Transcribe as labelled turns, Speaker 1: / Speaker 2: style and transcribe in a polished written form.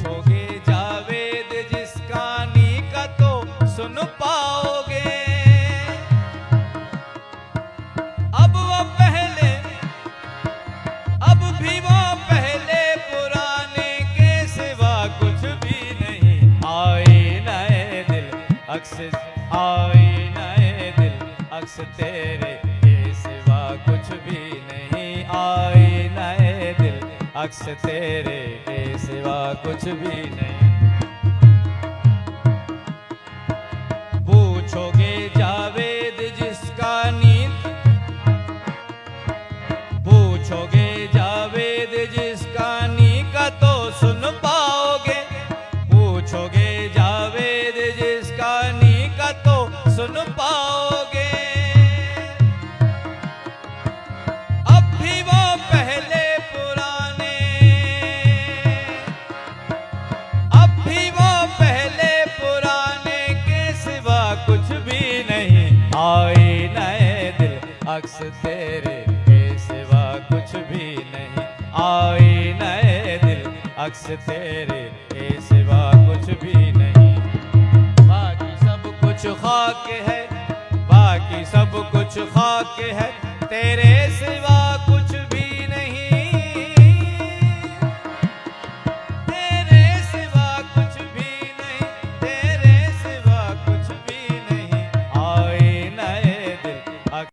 Speaker 1: पूछोगे जावेद जिस कहानी का तो सुन पाओगे। अब वो पहले, अब भी वो पहले पुराने के सिवा कुछ भी नहीं। आए नए दिल अक्स, आए नए दिल अक्स तेरे के सिवा कुछ भी नहीं। आए नए दिल अक्स तेरे के सिवा कुछ भी नहीं। पूछोगे जावेद जिसका नींद, पूछोगे जावेद जिसका नी का तो सुन पाओगे। पूछोगे जावेद जिसका नी का तो सुन पाओगे। अब भी वो पहले पुराने, अब भी वो पहले पुराने के सिवा कुछ भी नहीं। आए नए दिल अक्स तेरे के सिवा कुछ भी नहीं। आए नए दिल अक्स तेरे के सिवा कुछ भी नहीं। बाकी सब कुछ खाक है, बाकी सब कुछ खाक है तेरे सिवा